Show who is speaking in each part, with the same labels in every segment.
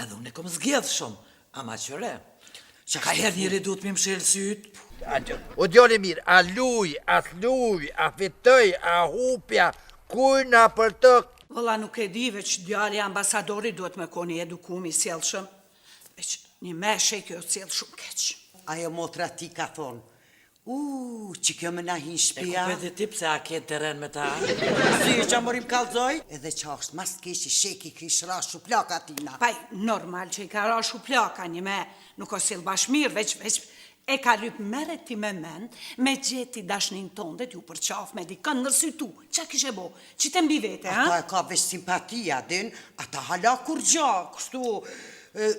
Speaker 1: edhe unë e kom zgjedh shumë, ama qëre. Ka herë njëri du të mi më shelë sytë?
Speaker 2: O djali mirë, a luj, a thluj, a fitoj, a hupja, kujna për të...
Speaker 3: Vëlla nuk e di veç djali ambasadori duhet me koni edukum i sjellshëm. Veç një meshe kjo sjell shumë keq.
Speaker 4: Ajo motra ti ka thonë, që kjo më nahin
Speaker 1: E
Speaker 4: shpia.
Speaker 1: ku pedi ti pse a ke teren me ta?
Speaker 4: Si që morim kalzoj? Edhe që është mas keshi sheki kish ra shuplaka tina.
Speaker 3: Paj, normal që i ka ra shuplaka një me, nuk o sjell bashmir, veç e ka lyp meret ti me mend, me gjeti dashnin tondet ju për qaf me dikën nërsi tu. Qa kishe bo? Që te mbi vete, ha?
Speaker 4: Ata e ka veç simpatia, din, ata hala kur gja, kështu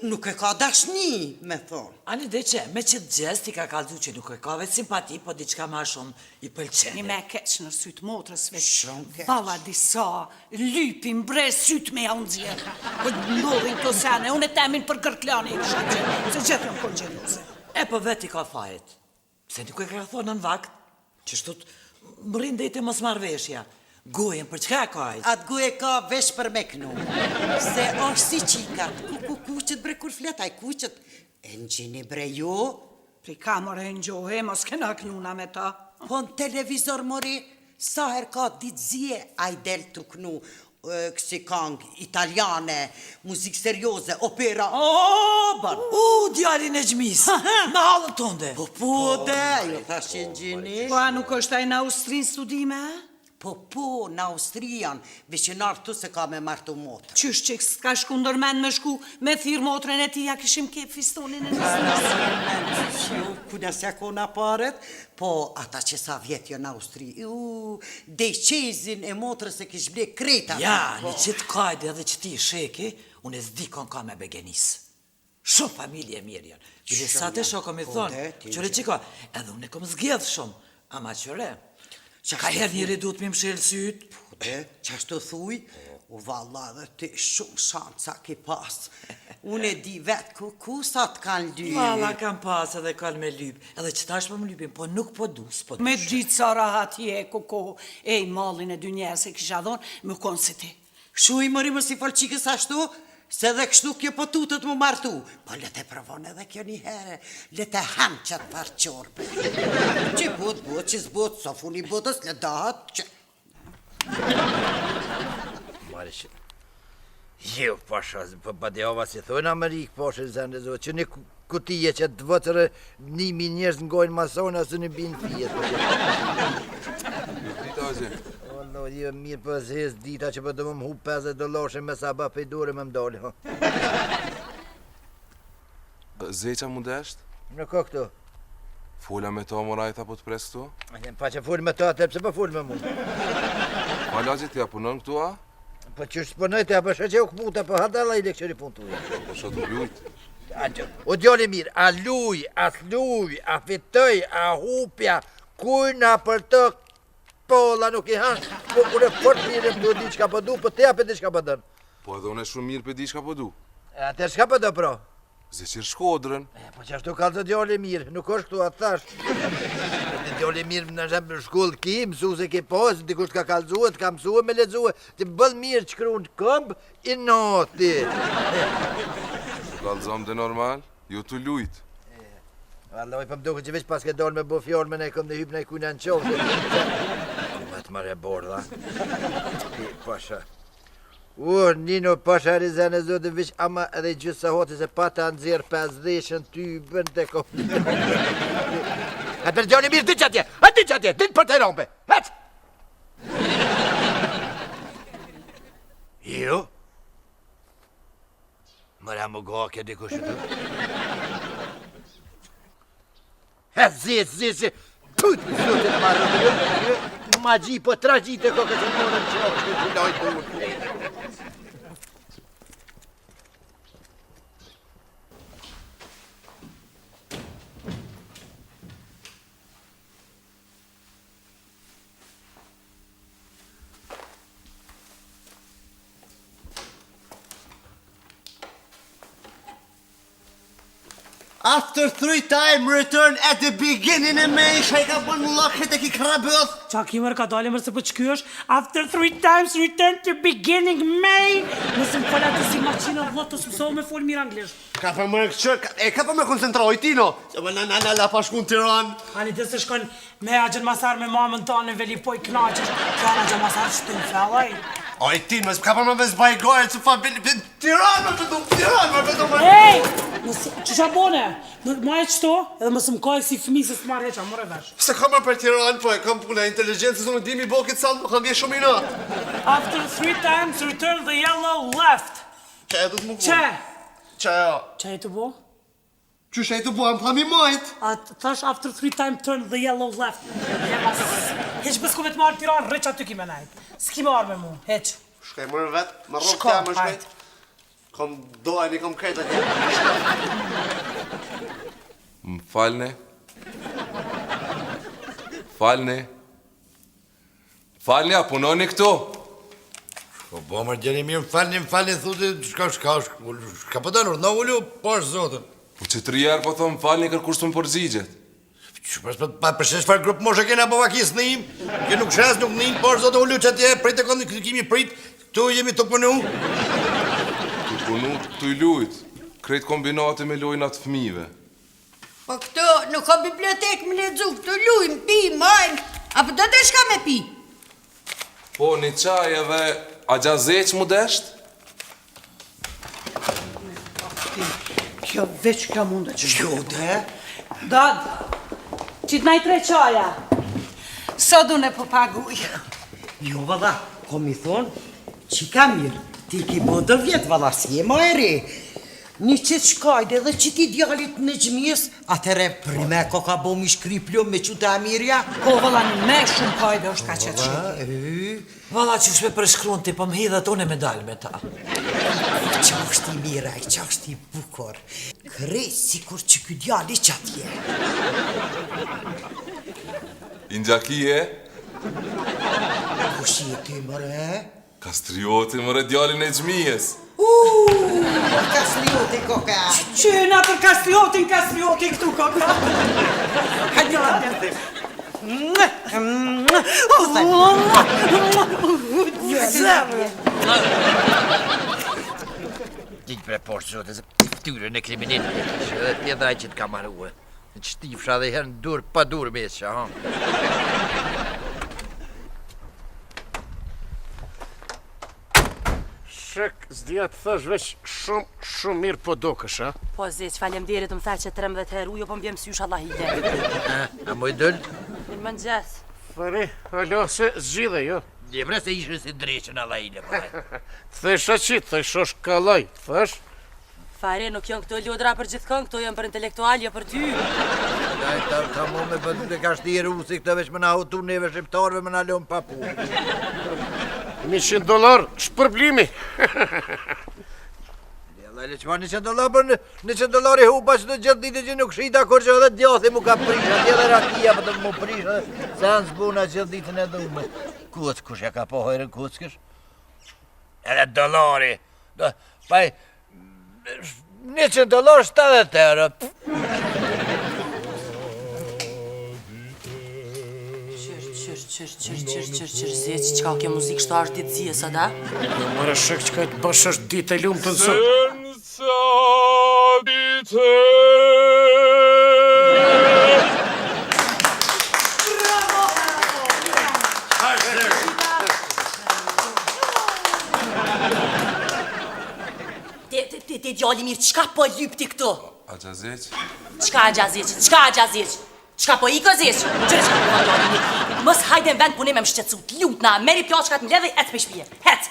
Speaker 4: nuk e ka dashni, me thonë.
Speaker 1: Ani dhe që, me që gjest i ka kalzu që nuk e ka vetë simpati, po diçka ma shumë i pëlqeni.
Speaker 3: Një me keq në sytë motrës veç.
Speaker 4: Shumë keq.
Speaker 3: Valla disa, lypin, bre sytë me ja unë zjerë. Po ndodhin të sene, unë e temin për gërklani i kësha që, se gjithë jam konë gjelose.
Speaker 1: E po vetë i ka fajet. Se nuk e ka thonë në vakt, që shtut më rindejti mos marveshja. Gojen për çka ka ajt?
Speaker 4: Atë guje ka vesh për me knu. Se është si qikat, kuqët bre kur fletaj, kuqët. E në gjini bre ju,
Speaker 3: Pri kamore në gjohe, mos kena knuna me ta.
Speaker 4: po në televizor mori, sa her ka ditë zje, a i del të knu, kësi kang, italiane, muzik serioze, opera, ban.
Speaker 1: Djalin e gjmis, me halën tonde.
Speaker 4: Po, de, ju thashin gjini.
Speaker 3: Po a nuk është aj në Austrin studime, ha?
Speaker 4: Po, në Austrian, veçinar tu se ka me martu motrë.
Speaker 3: Qysh që s'ka shku ndërmen me shku me thirë motrën e ti, ja kishim kep fistonin e nësë.
Speaker 4: Kuna se kona paret, po ata që sa vjetë jo në Austri, deqezin e motrës e kish ble kreta.
Speaker 1: Ja, një qitë kajde edhe që ti sheki, unë e zdi kon ka me begenis. Shumë familje mirë janë. Gjili sa të shokom i thonë, qëre qiko, edhe unë e kom zgjedh shumë, ama qëre. Ka herë njëri du të mi më shelë sytë?
Speaker 4: Që ashtu thuj, valla dhe ti shumë shanca ki pas. Unë e di vetë ku sa të kanë lypi.
Speaker 1: Valla kam pas edhe kanë me lyp, edhe që tash po më lypim, po nuk po du, s'po du.
Speaker 3: Me ditë sa rahat je, koko, ej, malin e dy njerë se kisha dhonë, më konë si ti.
Speaker 4: Shu i mëri më si falqikës ashtu, se dhe kështu kjo po tutët më martu. Po le te provon edhe kjo një herë, le te ham qatë parqorpe. Që bot, që s'bot, sa funi botës, le dahat që...
Speaker 2: Marish, jo, pasha, pa djava si thonë Amerikë, pasha, zënë e zotë, që një kutije që të vëtërë 1.000 njerës ngojnë masona, asë në binë fijet.
Speaker 5: Dita ozhe.
Speaker 2: No, je mirë për zhes dita që për të më hu $50 me saba për i dure me mdali, ha.
Speaker 5: Zeqa mund eshtë?
Speaker 2: Në ka këto.
Speaker 5: Fola me ta morajt apo të pres këtu?
Speaker 2: Pa që full me ta, te pëse për full me mu.
Speaker 5: Pala që t'ja punon këtu, a?
Speaker 2: Po që shpënoj të apë shë që u këputa, po hadala i lekshëri pun të uja.
Speaker 5: Po shë të lujt.
Speaker 2: O djali mirë, a luj, a thluj, a fitoj, a hupja, kujna për të pola nuk i hanë, po kure fort mirë më di qka po du, po te apë di qka po dënë.
Speaker 5: Po edhe unë e shumë mirë për di shka po du.
Speaker 2: A te shka po do pro?
Speaker 5: Zeqir Shkodrën.
Speaker 2: Po që ashtu kalë të djali mirë, nuk është këtu atë thash. Djali mirë në shemë shkull ki, mësu se ki posë, dikush ka kalzuet, ka mësue me lezue, ti bëll mirë që kru në këmbë, i noti.
Speaker 5: Kalzom dhe normal, jo të lujt.
Speaker 2: Alloj, për mduke që veç pas ke dollë me bo fjallë me ne këm dhe hypë ne kujna në qovë. Me të mare borda. Pasha. Nino pasha rizane zote vish ama edhe gjysë sa hoti se pata nëzirë 50 ty bën të kom. Hëtë për gjoni mirë, dy qatje, din për të rompe, hëtë! Jo? Mëra më gake dikush të hëtë zizë, putë, zote në marrë, magji po tragjit e kokë që më në qohë, që lojtë unë.
Speaker 6: After 3 times return at the beginning of May, shaj ka bën loket e ki krabëth.
Speaker 7: Qa ki mërë ka dali mërë se po që kjo është after 3 times return to beginning May. Nëse më fala të si maqina vlot të mësohu me fol mirë anglisht.
Speaker 6: Ka për më këtë, ka për më koncentroj ti, no? Se më në la pa shku në Tiran.
Speaker 7: Ani të se shkon me agjen masar me mamën tonë në veli po i knaqesh, që agjen masar që të në fellaj.
Speaker 6: Oj, ti, më s'ka për më bezbaj gojë, që fa bili për Tiran, më pëtu, Tiran, më pëtu më...
Speaker 7: Ej! Që qa bone? Ma e qëto, edhe më së më kaj si fëmi se s'marrë heqa, more vesh.
Speaker 6: Se kam për Tiran, po e kam puna inteligencës, unë dimi bo këtë salë, më kam vje shumë i natë.
Speaker 7: After 3 times return the yellow left.
Speaker 6: Që e du të më
Speaker 7: Që?
Speaker 6: Që e o?
Speaker 7: Që e të bo?
Speaker 6: Që shë e të bo, më tham i majtë.
Speaker 7: A thash after 3 times turn the yellow left. Heq bësku me të marrë Tiran, rëq aty ki me najt. S'ki marrë me mu, heq.
Speaker 6: Shkaj mërë vetë, më rrugë
Speaker 7: Shko,
Speaker 6: të më shkajt.
Speaker 7: hajt.
Speaker 6: Kom dojnë, kom krejt atje.
Speaker 5: Më falne. Falne. Falne, a punoni këtu?
Speaker 2: Po, bo, mërë gjeni mirë, më falni, thuti, shka pëtënur, në ullu, poshë zotën.
Speaker 5: Po që 3 herë po thonë falni kërkush të më përzigjet.
Speaker 2: Që përshesh farë grupë moshe kena po vakis në im, që nuk shes, nuk në im, poshë zotë ullu që atje, prit e kondi kimi prit, tu jemi të punu.
Speaker 5: Të punu, të i lujt. Krejt kombinate me lojnë atë fëmive.
Speaker 8: Po këto, nuk ka bibliotek me ledzu, këto lujnë, pi, majnë, apo do të shka me pi?
Speaker 5: Po, një qaj edhe a gjazeq mu desht?
Speaker 3: Kjo veç kjo mundet që
Speaker 4: Gjode?
Speaker 3: Dad, që të najtre qaja. Sot unë e po paguj.
Speaker 4: Jo, valla, kom i thonë, që ka mirë, ti ki bo dë vjetë, valla, si e ma eri. Një qëtë shkajde dhe që ti djallit në gjmijës, atëre prime ko ka bo mi shkri plom me qute Amirja.
Speaker 3: Po, valla, në me shumë kajde është ka qëtë shumë.
Speaker 1: Valla që shme përshkruan ti, po më hidhet unë me dal me ta.
Speaker 4: Qa është i miraj, qa është i bukur. Krejt si kur që ky djalli që atje.
Speaker 5: Inxakije,
Speaker 4: Kush i e ty, mëre?
Speaker 5: kastrioti mëre djallin e gjmijes.
Speaker 4: Kastrioti koka.
Speaker 3: Qyna për kastrioti këtu koka.
Speaker 4: Hajde të bërë.
Speaker 2: Gjikë pre poshë zotë, se ftyrën e kriminit, që dhe pjedhaj që t'ka marruë. Në qëtifra dhe herë në dur, pa dur me që, ha?
Speaker 9: Shek, s'dija të thash veç shumë mirë po dokësh, a?
Speaker 10: Po zeq, falemderit më tha që 13 herë ujo po m'bjem sysh Allah i dhe.
Speaker 2: A moj dëll?
Speaker 10: Në më gjes.
Speaker 9: Fare, alo, se zgjidhe, jo?
Speaker 2: Je bre se ishë si dreqën Allah i le,
Speaker 9: Thesha qitë, theshosh kalaj, thash?
Speaker 10: Fare, nuk janë këto lodra për gjithkën, këto janë për intelektual, jo për ty.
Speaker 2: Ta mu me për të ka shtirë usi këtë veç më na hotu neve shqiptarve më na lëmë papu.
Speaker 9: $100, shpërblimi.
Speaker 2: Jella, le qëma $100 për $100 i hupa që të gjithë ditë që nuk shita, kur që edhe djathi mu ka prisha, tjede rakia për të mu prisha, se anë zbuna gjithë ditën e dhume. Kuc, kush ja ka po hojrën kuckësh? Edhe dolari, paj, $100, 70 euro.
Speaker 10: Qërë, zeq, qka kjo muzikë shto është ditë zije, sa da?
Speaker 9: Jo, mërë shek që ka të bësh është ditë e lumë të nësot.
Speaker 5: Senza di te.
Speaker 10: Te djalli mirë, qka po lypti këto?
Speaker 5: A gjazeq?
Speaker 10: Qka a gjazeq? Qka po iko zeq? Qërë qka po djalli mirë? Mës hajde në vend punim e më shqetsu, t'lutna, meri pjaqkat m'ledhe, et për shpije, het!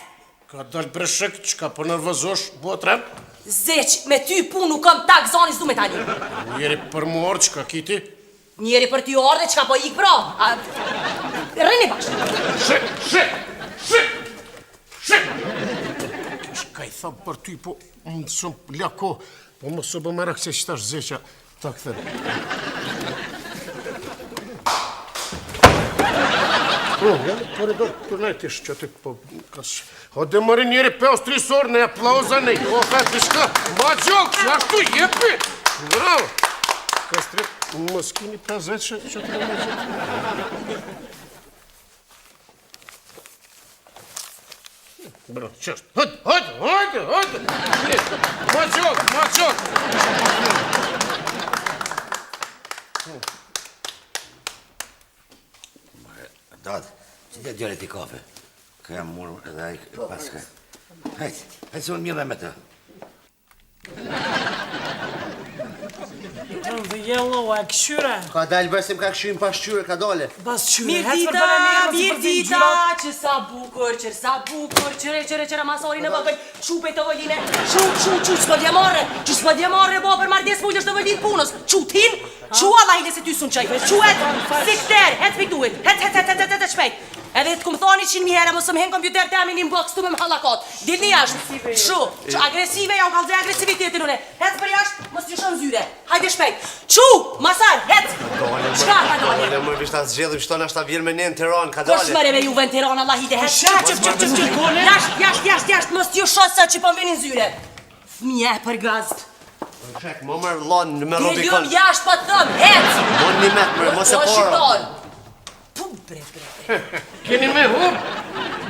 Speaker 9: Ka dalë bre shek që ka po nervozosh, botrem?
Speaker 10: Zeq, me ty pun nuk kam tak zani s'du me tani.
Speaker 9: Njeri për muar që ka kiti?
Speaker 10: Njeri për ty orde qka po ik pra. Rrini bashkë.
Speaker 9: Shek! Shka i thamë për ty, po më shumë lako, po më së bë më rakë që qëtash zeqa, ta këthen. Por e do turnajt ish që ty, po, kash... O dhe mëri njeri 5 trisor në aplauza në i, o, fe, të shka, ma gjokë, që ashtu jepi! Bravo! Kastret, mos keni 50 që të në gjithë. Bravo, qështë. Hajde! Ma gjok!
Speaker 6: Dad, që të djole ti kafe? Ka jam murë edhe ajë paska. Hajde se unë mjëve me të.
Speaker 7: The yellow, e këshyre.
Speaker 6: Ka dalë besim ka këshyrim pas qyre, ka dole.
Speaker 7: Bas qyre,
Speaker 10: Mirdita, që sa bukur, qëre masori në bëbën, qupe të vëlline, që s'po djemare, bo, për mardes mullës të vëllin punës, tin, Allah i se ty sun qaj, sikter, het piktuit, het shpejt. Edhe të këmë thoni 100.000 herë, mësëm hen kompjuter të amin inbox të me më halakot. Dilni jashtë, agresive, janë kalëzhe agresivitetin une. Het për jashtë, mës të shënë zyre. Hajde shpejt. Masar, het. Qka ka dole?
Speaker 6: Dole, më vishtë asë gjedhë, vishton ashtë ta vjerë me ne në Tiran, ka dole.
Speaker 10: Ko shmëre me juve në Tiran, Allah i të het. Jashtë, mës të ju shosë sa që po më venin zyre. Fëmija e për gazd.
Speaker 6: Shek, më mërë lonë në me Rubikon.
Speaker 10: Dilum jashtë pa të thëmë, het.
Speaker 6: Më një metë mërë, mos e para.
Speaker 9: Keni me hub?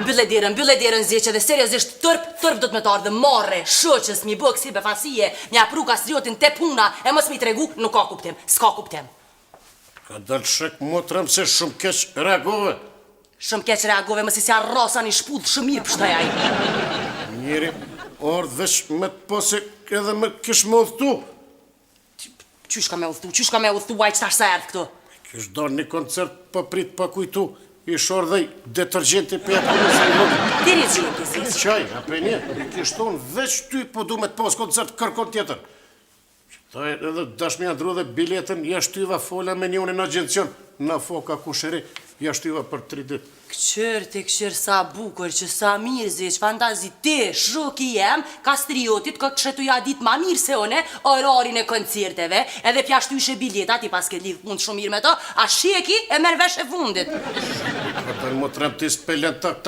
Speaker 10: Mbylle derën zjeqe dhe seriosisht tërp do të me të ardhe marre, shoqës, mi bëk si befasije, mi apru kastriotin te puna, e mos mi tregu, nuk ka kuptim, s'ka kuptim.
Speaker 9: Ka dalë shek motrëm se shumë keq reagove.
Speaker 10: Shumë keq reagove, mësi si arrosa një shpull shumë mirë pështaj aj.
Speaker 9: Njeri, ardhë veç me të pose edhe me kish me udhtu.
Speaker 10: Qysh ka me udhtu, aj qëta shsa erdhë këtu?
Speaker 9: Kish dalë një koncert pa prit pa kujtu, i shordhej detergjenti për e punës e lëmë.
Speaker 10: Diri gjenti, si.
Speaker 9: Qaj, ape një, i kish tonë veç ty po du me të pos koncert kërkon tjetër. Qëtaj edhe dashmija ndru dhe biletën, jashtyva fola me njone në agencion, në foka kusheri, jashtyva për 3 ditë.
Speaker 10: Këqër sa bukur, që sa mirë zeq, fantazi ti, shoki jem, kastriotit, ka kështu ja dit ma mirë se one, orarin e koncerteve, edhe pjashtu ishe biljeta, ti pas ke lidh punë shumë mirë me to, a sheki e merr vesh e fundit.
Speaker 9: Këtër më trem ti spelen, tak,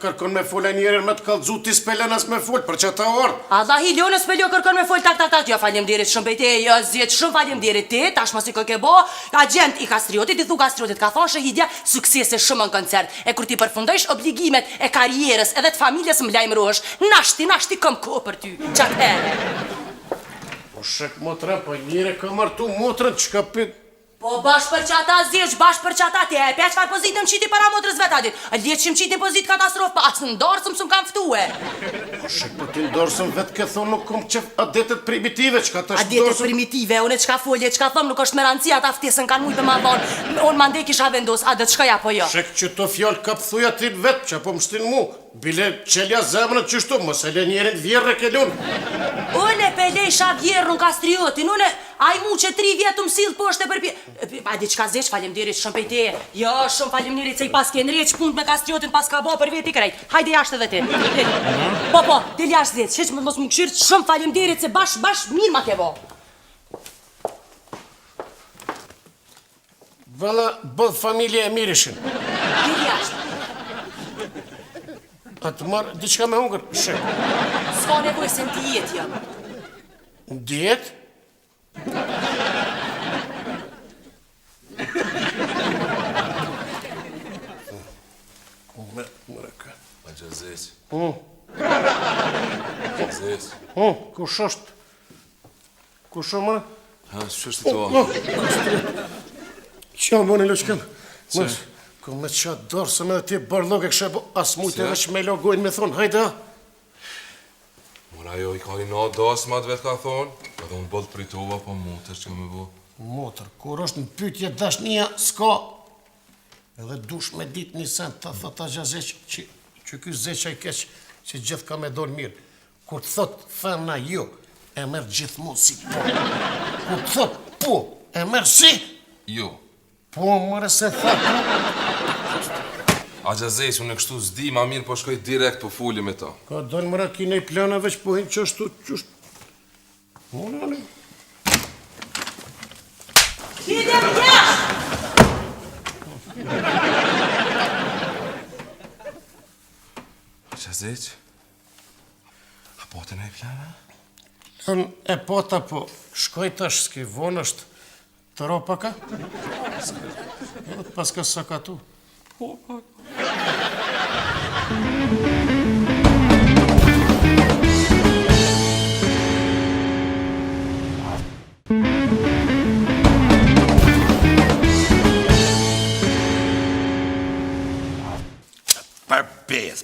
Speaker 9: kërkon me fol e njerën me të kalëzu, ti spelen as me fol, për që ta orë.
Speaker 10: Allah i ljonë spelio kërkon me fol, tak, jo falemderit shumë bejte, jo zjeq, shumë falemderit ti, tash mos i kë ke bo, agent i kastriotit, i thu kastriotit, ka thonë shahidja, suksese shumë në koncert. E kur ti përfundojsh obligimet e karierës edhe të familjes më lajmërohesh, nashti këm ko për ty, qatë herë.
Speaker 9: Po shek motrën, po njëre ka martu motrën, që ka pit...
Speaker 10: Po bash për qata zjeq, bash për qata ti, e pe qfar pozitëm qiti para motrës vetadit, a liet që më qiti pozit katastrof, pa asë ndarësëm së më kam ftue.
Speaker 9: Po shek, po ti ndarësëm vetë ke thonë nuk kom qef adetet primitive, që ka të shtë
Speaker 10: Adetet primitive, une qka folje, qka thom nuk është me rancia ta ftesën kanë mujtë ma thonë, unë mande kisha vendos, adet qka ja po jo.
Speaker 9: Shek që të fjallë ka pëthuja ti vetë, që po më shtin mu, bile qelja zemrën qështu, mos e le njerin vjerë ke lunë.
Speaker 10: Une pe lejsha vjerë në kastriotin, une aj mu që 3 vjetë më silë poshte për pje... A di qka zesh, falemderit shumë pejteje. Jo, shumë falemderit se i pas ke nreq punt me kastriotin pas ka bo për veti krejt. Hajde jashtë edhe ti. Po, del jashtë zesh, që mos më këshirë, shumë falemderit se bash mirë ma ke bo.
Speaker 9: Valla, bëdh familje e mirishin.
Speaker 10: Del jashtë.
Speaker 9: A të marë, diqka me hungër, shek.
Speaker 10: S'ka nevoj se në dijet jam.
Speaker 9: Dijet? Mërëka.
Speaker 5: A gjëzis.
Speaker 9: Kush është? Kush është mërë?
Speaker 5: Ha, që është të to?
Speaker 9: Qa më në loqëkëm? Mësë, ku me qatë dorë se me dhe ti barlog e kështë, as mujtë e veç me logojnë me thonë, hajde ha?
Speaker 5: Mora jo, i ka i na dasë ma të vetë ka thonë, edhe unë bëllë pritova, po motër që me bo.
Speaker 9: Motër, kur është në pytje dashnia, s'ka. Edhe dush me dit një sen të thot a gjazeq, që ky zeqa i keq, që gjithë ka me donë mirë. Kur të thot femna jo, e merë gjithmonë si po. Kur të thot po, e merë si?
Speaker 5: Jo.
Speaker 9: Po, mëre se thot.
Speaker 5: A gjëzis, unë e kështu zdi ma mirë, po shkoj direkt po fulli me ta.
Speaker 9: Ka donë mëra kine i planave që po hinë qështu. Mëne.
Speaker 10: Hidem jashtë!
Speaker 5: Gjëzis, a po të ne i plana?
Speaker 9: Lën e pota po, Shkoj tash, s'ke vonë është të ro paka? Edhe të paska sakatu. Po, po.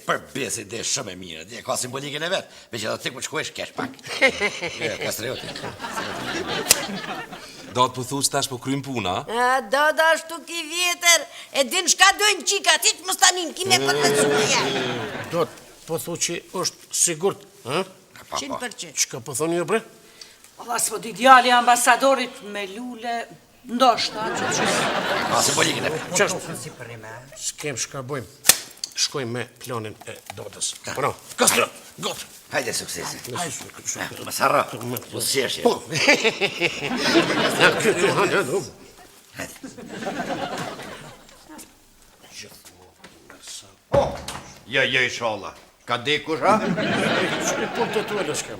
Speaker 6: Përbes ide shumë e mirë, dhe ka simbolikën e vetë, veç edhe ti ku shkojsh kesh pak. Kastrioti.
Speaker 5: Do të pëthu që tash po krym puna?
Speaker 8: Da, ashtu ki vjetër, e din shka dojnë qika, ti që më stanin, ki me përvecuja.
Speaker 9: Do të pëthu që është sigurt,
Speaker 8: 100%.
Speaker 9: Çka po thoni jo bre?
Speaker 3: Ova s'po di djali ambasadorit me lule, ndoshta,
Speaker 6: Ka simbolikën e vetë.
Speaker 9: Qështë? S'kem shka bojmë. Shkojmë me planin e Dodës. Pro, Kastro, gotë.
Speaker 6: Hajde suksesi. Më sarra, më s'qeshje.
Speaker 9: Po. Këtë hanë edhe.
Speaker 2: Ja, inshallah. Ka dikush, ha?
Speaker 9: Që po të tuele shkem.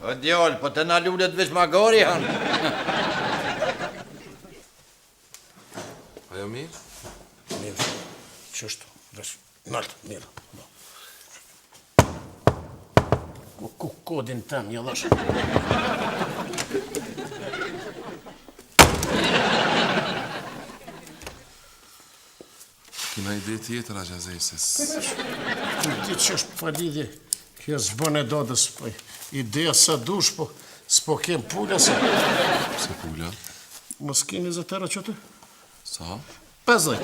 Speaker 2: O djallë, po të na lullet veç magari, han.
Speaker 5: Ajo mirë?
Speaker 9: Mirë, qështu, veç, naltë, mirë. Ku kodin tem, jelash.
Speaker 5: Kina ide tjetër, a Gjazej,
Speaker 9: Ti që është falidhje, kjo zbën e Dodës, po ideja sa dush, po s'po kem pula se...
Speaker 5: Se pula?
Speaker 9: Mos keni 20 euro qëtë?
Speaker 5: Sa?
Speaker 9: 50.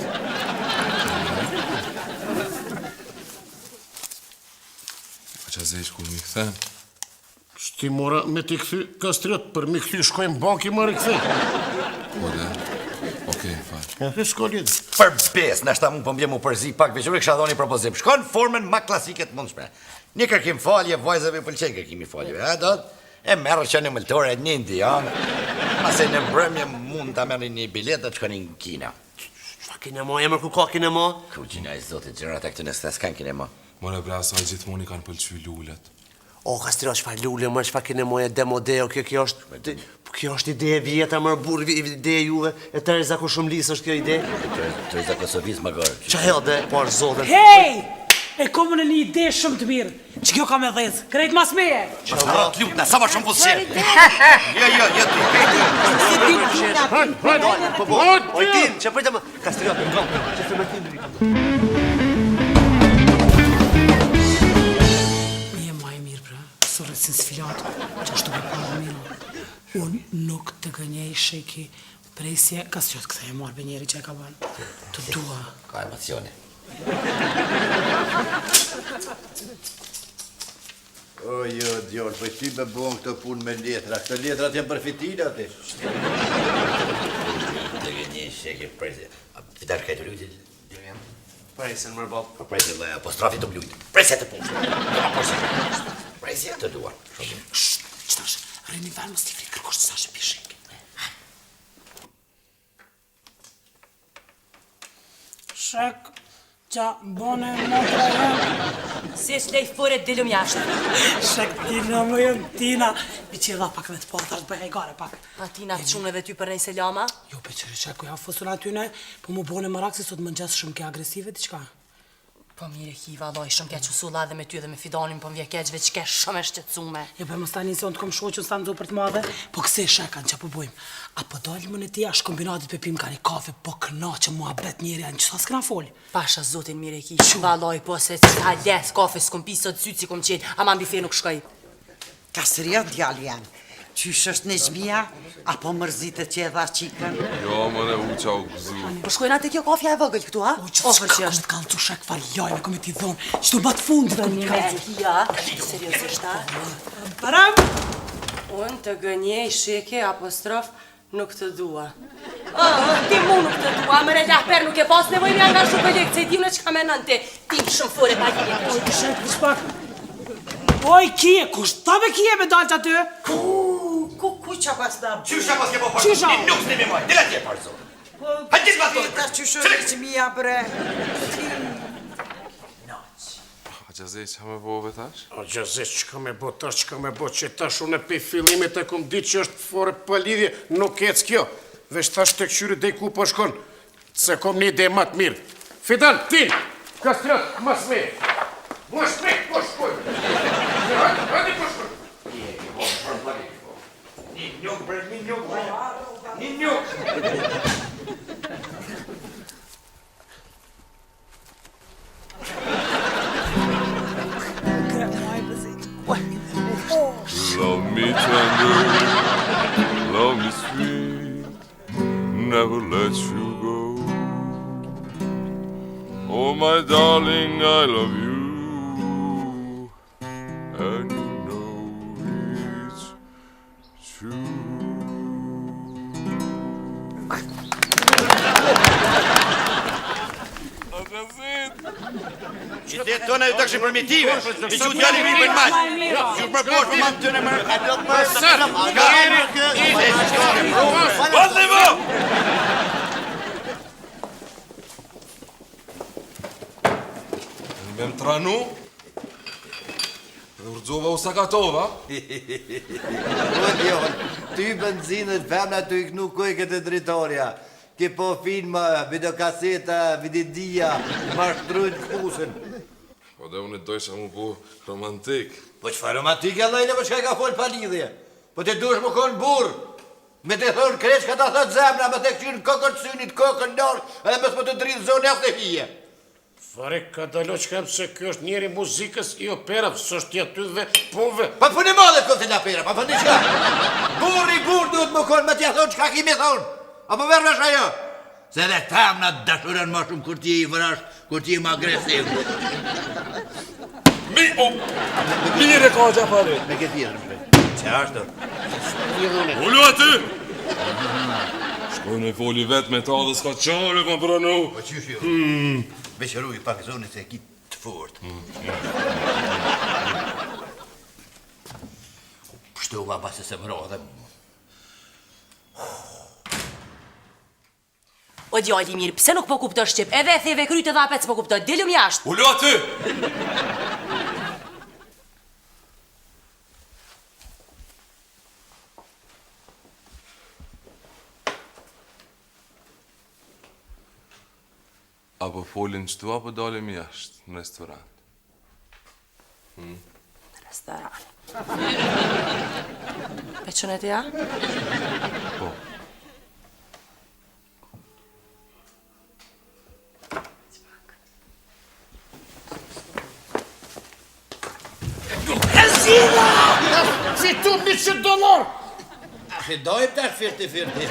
Speaker 5: A Gjazej, ku mi këthen?
Speaker 9: Shti mora me t'i këthy Kastriot, për mi këthy shkojmë banki marë këthy.
Speaker 5: Po dhe? Okej, falë.
Speaker 9: E të s'ko lidhë.
Speaker 6: Përbes, nështë mu pëmbje mu përzi pak, veqëve kësha dhoni propozim. Shkon formën ma klasiket mundshme. Një kërkim falje, vajzave pëlqen kërkimi faljeve, e do? E merë që në mëltore një indian, mase në mbrëmje mund të merë një bilet dhe të shkoni në Kina.
Speaker 4: Shfa kinema, emër ku ka kinema?
Speaker 6: Ku gjina i zotit, gjërat e këtë në stes kanë kinema.
Speaker 5: More bre, asaj gjithmoni kanë pëlqy lullet.
Speaker 4: O, Kastrio, shfa lulle, mërë, shfa kinema e demodeo, kjo është... Kjo është ide e vjeta, mërë burë, ide e juve, e Tereza Koshumlis është kjo ide.
Speaker 6: Tereza Kosovis më gërë.
Speaker 4: Qa helde, po është zotën.
Speaker 7: Hej! E komën e një ide shumë të mirë, që kjo ka me dhezë, krejt mas meje.
Speaker 6: Pasara të lutna, sa ma shumë pusqen.
Speaker 4: Ojtin, që përte më... Kastrio, që të më tim.
Speaker 7: Një ma e mirë, pra, sore si në sfilatë, që ashtu për parë mirë. Unë nuk të gënjej sheki presje, Kastriot këthe e marrë njeri që e ka banë. Të dua.
Speaker 6: Ka emocione.
Speaker 2: O, jo, djallë, po ty me bon këto punë me letra. Këto letrat janë për fitina, ti.
Speaker 6: Të gënjej sheke presje. Fitar ka e të lujtë?
Speaker 4: Presjen, mërë bab.
Speaker 6: Presje dhe apostrofi të blujtë. Presje të punë. Presje të duar.
Speaker 7: Qëtash, rëni valë më stifri, kërkosh të sashe pishek. Shek, qa bone motra jem.
Speaker 10: Si është lej fore dilëm jashtë.
Speaker 7: Shek, tina më jem, tina. Mi që dha pak me të patar, të bëj e gare pak.
Speaker 10: A ti na të qunë edhe ty për nejse lama?
Speaker 7: Jo, pe qëri shek, ku ja fosur atyne, po mu bone më rakë, se sot më nxesë shumë ke agresive, diqka.
Speaker 10: Po mire hiva, Allah, shumë ke qusulla dhe me ty dhe me fidonin, po m'vje keq veç ke shumë e shqetsume.
Speaker 7: Jo, për më stani se unë të kom shoqën s'ta nëzo për të madhe, po këse shekan që po bojmë. A po dalë më në ti ashtë kombinatit për pim ka një kafe, po këna që mua bret njeri janë qësa s'këna folë.
Speaker 10: Pasha zotin mire ki, valoj, po se që ta les kafe s'kom pisot sytë si kom qenë, ama mbi fe nuk shkoj.
Speaker 4: Kastrio, djali janë. Qysh është në gjmija, apo mërzitet që e dha qikën?
Speaker 5: Jo, më në uqa u gëzu.
Speaker 10: Po shkojnë atë kjo kafja e vëgëll këtu, ha?
Speaker 7: O, që s'ka këmë të kalë të shek farjaj, me këmë t'i dhonë, që të batë fundit këmë
Speaker 10: Një me kia, seriosisht, ha?
Speaker 7: Param!
Speaker 10: Unë të gënjej sheke apostrof nuk të dua. Ti mu nuk të dua, mëre lahper nuk e pas nevoj një nga shumë për lekë, se di unë që ka menën ti shumë fore pa një.
Speaker 7: Oj, të shek, të shpak. Oj, kje, kusht ta me kje me dalë të aty?
Speaker 4: Ku qa pas da?
Speaker 6: Qysha pas ke po parë?
Speaker 7: Qysha?
Speaker 6: Një nuk s'ne me maj, dila tje parë zonë. Hajtë gjithë pas
Speaker 4: Ta qysh është gjmija, bre.
Speaker 5: Gjazej, që me bove tash?
Speaker 9: O Gjazej, çka me bo tash, çka me bo që tash unë pe fillimit e kom ditë që është fore pa lidhje, nuk ec kjo. Veç tash të këshyri dhe ku po shkon, se kom një ide më të mirë. Fidan, ti, kastrat, mas me. Mos me, po shkoj. Hadi po shkoj.
Speaker 6: Një njok, bre, një njok, bre. Një njok.
Speaker 5: Love me tender, love me sweet, never let you go. Oh my darling, I love you, and you know it's true.
Speaker 6: Qytetë tona ju takshin primitive. Ti ju djali mi për mal. Ju përbosh me mamë të në mërë. A do të mërë sërë. Vazhdi mu!
Speaker 5: Me më tranu, dhe urdzova u sakatova.
Speaker 2: O djohën, ty benzinët, femna të i knu kuj këtë dritorja. Ki po filma, videokaseta, videdia, mashtrujnë këpusën.
Speaker 5: Po dhe unë dojsha mu po romantik.
Speaker 2: Po qëfa romantike, Lejle, po qëka ka folë pa lidhje? Po të dush më konë burë. Me të thonë kreç ka ta thot zemra, me të këqyrë kokën të synit, kokën nërë, edhe mes po të dritë zonë jaftë e hije.
Speaker 9: Fare, ka dalo që kam se kjo është njeri muzikës i operave, së është aty dhe pove.
Speaker 2: Pa punë madhe të këllë të lapera, pa punë qka. Burri duhet më konë, me t'ja thonë qka kimi thonë. Apo vervesh ajo? Se dhe femna dashurën ma shumë kur ti i vërasht, kur ti i më agresiv.
Speaker 5: Mire ka Gjafari.
Speaker 2: Me këtë tjetër më shpejt. Që ashtë?
Speaker 5: Ullu aty! Shkojnë e foli vetë me ta dhe s'ka qare ka pranu.
Speaker 2: Po qysh jo? Beqëru i pak zoni se ki të fort. Pështu ma basi se më rodhe.
Speaker 10: O djali mirë, pse nuk po kupto Shqip? Edhe e theve kryt edhe apet s'po kupto, dilëm jashtë.
Speaker 5: Ullu aty! Apo folin qëtu, apo dalim jashtë në restorant?
Speaker 10: Në restoran. E qënë ja?
Speaker 5: Po.
Speaker 9: Fitu $100!
Speaker 2: Fidojmë tash firti.